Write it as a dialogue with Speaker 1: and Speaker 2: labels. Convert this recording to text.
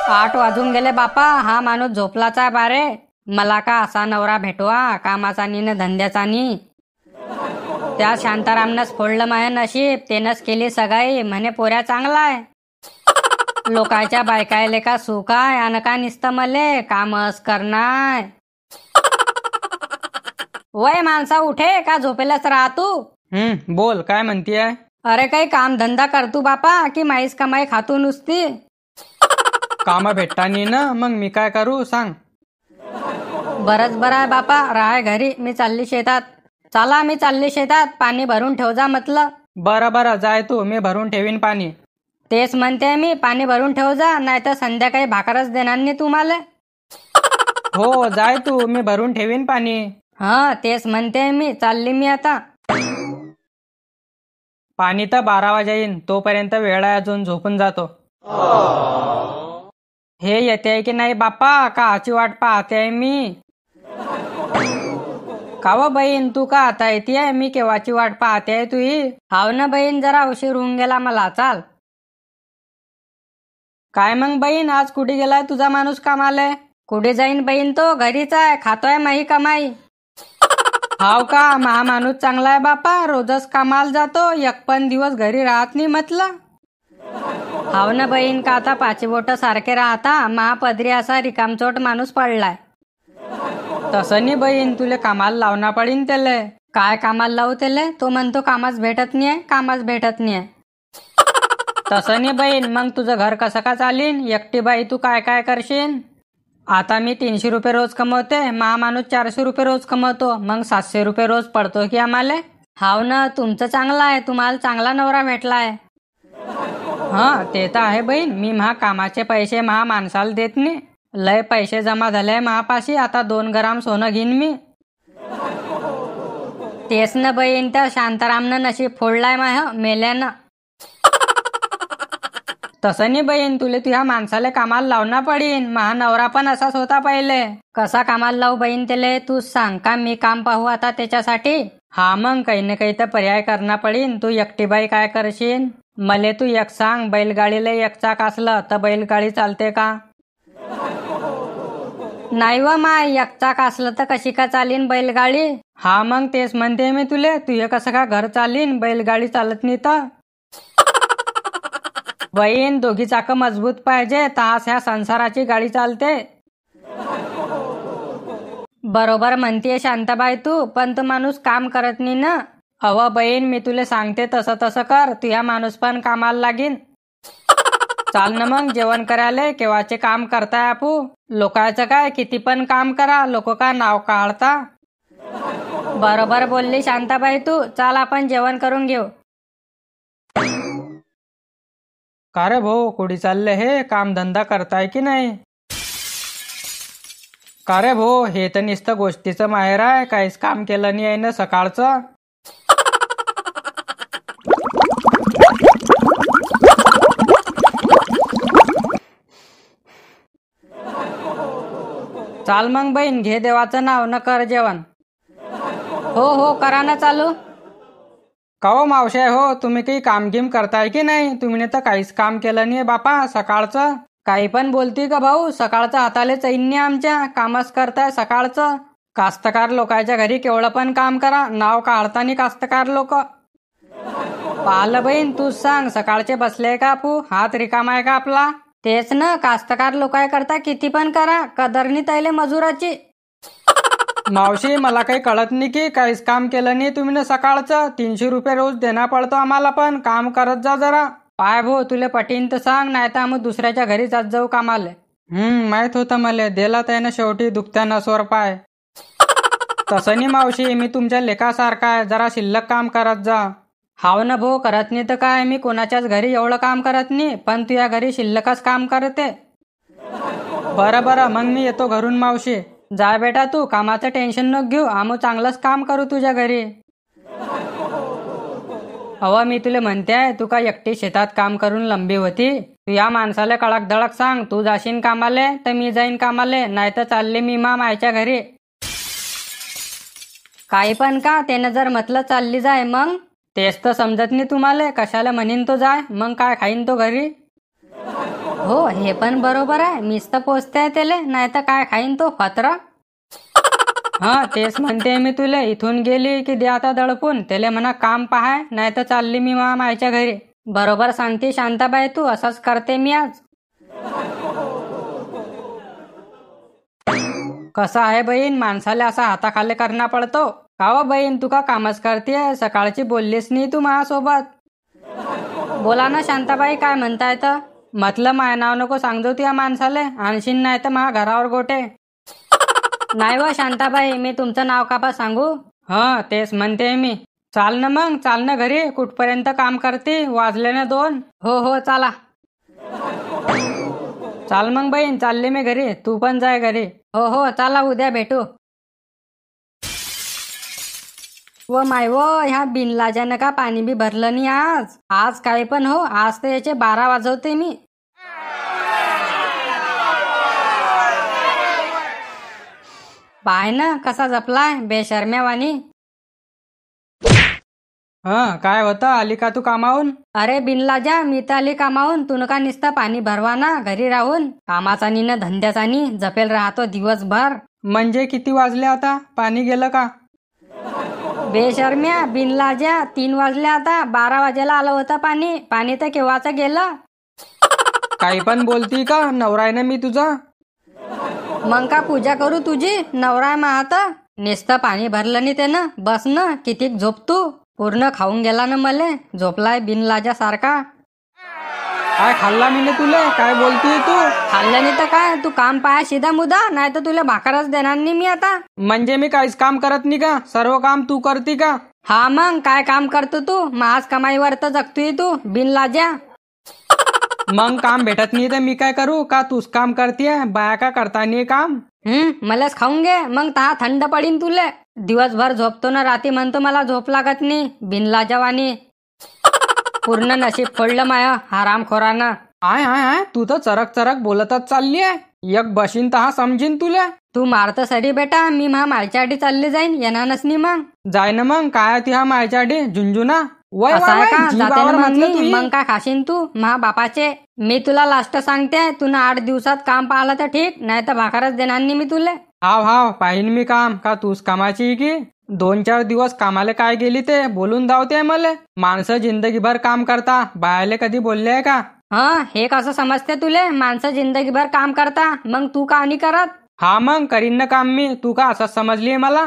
Speaker 1: 8 वाजून गेले बापा. हा माणूस झोपलाच आहे बारे. मला का असा नवरा भेटवा, कामाचा नी न धंद्याचा नी. त्या शांतारामनंच फोडलं माय नशीब. तेनच केली सगाई. म्हणे पोऱ्या चांगलाय. लोकांच्या बायकायले का सुख आहे अन का निसतं मले कामच करणार. वय माणसा उठे का झोपेलाच राहा तू.
Speaker 2: बोल काय म्हणतीये.
Speaker 1: अरे काही काम धंदा करतू बापा की माईस कमाई खातू नुसती.
Speaker 2: काम भेटतानी ना मग मी काय करू सांग.
Speaker 1: बरंच बरं आहे बापा. राहाय घरी. मी चालली शेतात. चला मी चालली शेतात. पाणी भरून ठेव जा म्हटलं.
Speaker 2: बरं जाय तू. मी भरून ठेवीन पाणी.
Speaker 1: तेच म्हणते मी. पाणी भरून ठेव जा. नाही तर संध्याकाळी भाकरच देणार नाही तुम्हाला.
Speaker 2: हो जाय तू. मी भरून ठेवीन पाणी.
Speaker 1: हा तेच म्हणते मी. चालली मी आता.
Speaker 2: पाणी तर 12 वाजा येईन. तोपर्यंत वेळ आहे अजून. झोपून जातो. हे येते की नाही बाप्पा. काची वाट पाहते मी. काव बहीण तू का आता येते. मी केव्हाची वाट पाहते तुही.
Speaker 1: हाव ना बहीण. जरा उशीर होऊन गेला मला. चाल.
Speaker 2: काय मग बहीण आज कुठे गेलाय तुझा माणूस कामाले.
Speaker 1: कुठे जाईन बहीण. तो घरीच आहे. खातोय माही कमाई.
Speaker 2: हाव का. महा माणूस चांगला आहे बापा. रोजच कामाला जातो. एक पण दिवस घरी राहत नाही म्हटलं.
Speaker 1: हाव ना बहीण. का आता पाचीबोट सारखे राहता. महापदरी असा रिकामचोट माणूस पडलाय.
Speaker 2: तसं नाही बहीण. तुले कामाला लावना पडीन त्याले.
Speaker 1: काय कामाला लावू त्याले. तो म्हणतो कामच भेटत नाहीये. कामच भेटत नाहीये.
Speaker 2: तसं नाही बहीण. मग तुझं घर कसं का चालीन. एकटी बाई तू काय काय करशील. आता मी 300 रुपये रोज कमवते. महा माणूस 400 रुपये रोज कमवतो. मग 700 रुपये रोज पडतो की आम्हाला.
Speaker 1: हाव ना. तुमचं चांगलं आहे. तुम्हाला चांगला नवरा भेटलाय.
Speaker 2: हा ते तर आहे बहीण. मी महा कामाचे पैसे महा माणसाला देत नाही. लय पैसे जमा झाले महापाशी. आता 2 ग्राम सोनं घेईन मी.
Speaker 1: तेच ना बहीण. त्या शांतारामनं नशीब फोडलाय माय मेल्यानं.
Speaker 2: तसं नाही बहीण. तुले तुझ्या माणसाला कामाला लावना पडीन. महा नवरा पण असाच होता पहिले.
Speaker 1: कसा कामाला लावू बहीण त्याले. तूच सांग. का मी काम पाहू आता त्याच्यासाठी.
Speaker 2: हा मग काही ना काही तर पर्याय करणं पडीन. तू एकटी बाई काय करशील. मले तू एक सांग. बैलगाडीला एक चाक असलं तर बैलगाडी चालते का.
Speaker 1: नाही व माय. एक चाक असलं तर कशी का चालीन बैलगाडी.
Speaker 2: हा मग तेच म्हणते मी तुले. तुझे कसं का घर चालीन. बैलगाडी चालत नाही तर. बहीण दोघी चाक मजबूत पाहिजे. तास ह्या संसाराची गाडी चालते.
Speaker 1: बरोबर म्हणतीये शांताबाई तू. पण तो माणूस काम करत नाही ना.
Speaker 2: अव बहीण मी तुले सांगते तसं कर. तुझ्या माणूस पण कामाला लागीन. चाल ना मग जेवण करायला. केव्हाचे काम करताय आपू. लोकांचं काय किती पण काम करा. लोक का नाव काढता.
Speaker 1: बरोबर बोलली शांताबाई तू. चाल आपण जेवण करून घेऊ.
Speaker 2: का रे भाऊ कुठे चालले हे. काम धंदा करताय की नाही. का रे भाऊ हे तर नुसतं गोष्टीचं माहेर आहे. काहीच काम केलं नाही आहे ना सकाळचं. चाल मग बहीण घे देवाचं नाव न कर जेवण.
Speaker 1: हो करा ना चालू.
Speaker 2: का हो मावशे हो. तुम्ही काही काम गिम करताय की नाही. तुम्ही तर काहीच काम केलं नाही बापा सकाळचं.
Speaker 1: काही पण बोलती का भाऊ. सकाळचं हाताले चैन नाही आमच्या. कामच करताय सकाळचं.
Speaker 2: कास्तकार लोकांच्या घरी केवढं पण काम करा. नाव काढतानी कास्तकार लोक.
Speaker 1: पाहिलं बहीण तूच सांग. सकाळचे बसले का आपू. हात रिकामा आहे का आपला. तेच ना. कास्तकार लोकाय करता किती पण करा. कदर नाही त्याले मजुराची.
Speaker 2: मावशी मला काही कळत नाही की काहीच काम केलं नाही तुम्ही ना सकाळचं. 300 रुपये रोज देणं पडतो आम्हाला पण. काम करत जा जरा.
Speaker 1: पाय भाऊ तुले पटीन तर सांग. नाही तर आम्ही दुसऱ्याच्या घरी जात जाऊ कामाला.
Speaker 2: माहित होतं मला. दिला त्यानं शेवटी दुखत्या नसवर पाय. तसं नाही मावशी. मी तुमच्या लेकासारखा आहे. जरा शिल्लक काम करत जा.
Speaker 1: हाव ना भाऊ. करत नाही तर काय. मी कोणाच्याच घरी एवढं काम करत नाही. पण तू या घरी शिल्लकच काम करते.
Speaker 2: बरं मग मी येतो घरून मावशी.
Speaker 1: जा बेटा तू. कामाचं टेन्शन नको घेऊ. आम्ही चांगलंच काम करू तुझ्या घरी. अव मी तुला म्हणते तू का एकटी शेतात काम करून लंबी होती. तू या माणसाला कडक धडक सांग. तू जाशील कामाले तर मी जाईन कामाले. नाही तर चालले मी मायच्या घरी. काही पण का. त्यानं जर म्हटलं चालली जाय मग. तेच तर समजत नाही तुम्हाला. कशाला म्हणीन तो जाय. मग काय खाईन तो घरी. हो हे पण बरोबर आहे. मीच तर पोचते त्याले, नाही तर काय खाईन तो फत्र.
Speaker 2: हा तेच म्हणते मी तुले. इथून गेली की दे आता दडपून. त्याला म्हणा काम पाहाय, नाही तर चालली मी मायच्या घरी.
Speaker 1: बरोबर सांगते शांताबाई तू, असंच करते मी आज.
Speaker 2: कसा आहे बहीण, माणसाला असा हाताखाली करणं पडतो. का हो बहीण, तू का कामच करते? सकाळची बोललीस नाही तू माझ्यासोबत.
Speaker 1: बोला ना शांताबाई, काय म्हणताय तर?
Speaker 2: म्हटलं माय नाव नको सांगतो त्या माणसाले, आणशीन नाही तर माझ्या घरावर गोटे.
Speaker 1: नाही व शांताबाई, मी तुमचं नाव का सांगू?
Speaker 2: हा तेच म्हणते मी. चाल ना मग, चाल ना घरी. कुठपर्यंत काम करते? वाजले ना 2.
Speaker 1: हो हो चला.
Speaker 2: चाल मग बहीण, चालले मी घरी. तू पण जाय घरी.
Speaker 1: हो हो चला, उद्या भेटू. व माय व ह्या बिनलाजानं का पाणी बी भरलं नाही आज. आज काय पण हो, आज तर याचे 12 वाजवते मी. पाय ना कसा जपलाय बेशर्म्यावानी.
Speaker 2: हा काय होतं, आली का तू कामावून?
Speaker 1: अरे बिनलाजा, मी तर आली कामावून. तू का निसता पाणी भरवा ना घरी राहून. कामाचा नी ना धंद्याचा नी जपेल राहतो दिवसभर.
Speaker 2: म्हणजे किती वाजले आता? पाणी गेलं का?
Speaker 1: बेशर्म्या बिनलाजा, 3 वाजले आता. 12 वाजेला आलं होतं पाणी. पाणी तर केव्हाच गेलं.
Speaker 2: काही पण बोलती का? नवरा आहे ना मी तुझा.
Speaker 1: मग का पूजा करू तुझी? नवरा आहे माहात. नुसतं पाणी भरलं नाही त्यानं. बस ना, किती झोप तू. पूर्ण खाऊन गेला ना मले. झोपलाय बिनलाजा सारखा.
Speaker 2: काय खाल्ला मी तुले? काय बोलतीये तू?
Speaker 1: खाल्लं नाही तर काय, तू काम पाया शिदा मुदा, नाही तर तुला भाकरच देणार नाही मी आता.
Speaker 2: म्हणजे मी काहीच काम करत नाही का? सर्व काम तू करती का?
Speaker 1: हा मग काय काम करतो तू? महाज कमाईवर तर जगतोय तू बिनलाजा.
Speaker 2: मग काम भेटत नाही तर मी काय करू? का तूच काम करतीये? बाया का करता नाही काम?
Speaker 1: मलाच खाऊन घे मग. तहा थंड पडीन तुले. दिवसभर झोपतो ना, रात्री म्हणतो मला झोप लागत नाही. बिनलाजावानी. पूर्ण नशीब फोडलं माय हरामखोरानं.
Speaker 2: आय आय आय, तू तर चरक चरक बोलतच चालली आहे. एक बशीन तर हा समजीन तुला.
Speaker 1: तू मारतो सडी बेटा. मी माझ्या आडी चालली जाईन, येणारच नाही मग.
Speaker 2: जाय ना मग. काय ती हा माझ्या आडी झुंझुना? वय
Speaker 1: असं आहे का? जाते ना
Speaker 2: जीवावर
Speaker 1: मग
Speaker 2: म्हटलं
Speaker 1: मी.
Speaker 2: तुही.
Speaker 1: मग काय खाशीन तू मा बापाचे? मी तुला लास्ट सांगते, तू ना 8 दिवसात काम पाहिलं तर ठीक, नाही तर भाकरच देणार नाही मी तुले.
Speaker 2: हाव हाव, पाहिन मी काम. का तूच कामाची की 2-4 दिवस कामाला काय गेली ते बोलून दावते मला. माणसं जिंदगीभर काम करता, बायाले कधी बोलले आहे का?
Speaker 1: हे कसं समजते तुले? माणसं जिंदगीभर काम करता, मग तू का नाही करत?
Speaker 2: हा मग करीन ना काम मी. तू का असं समजली मला?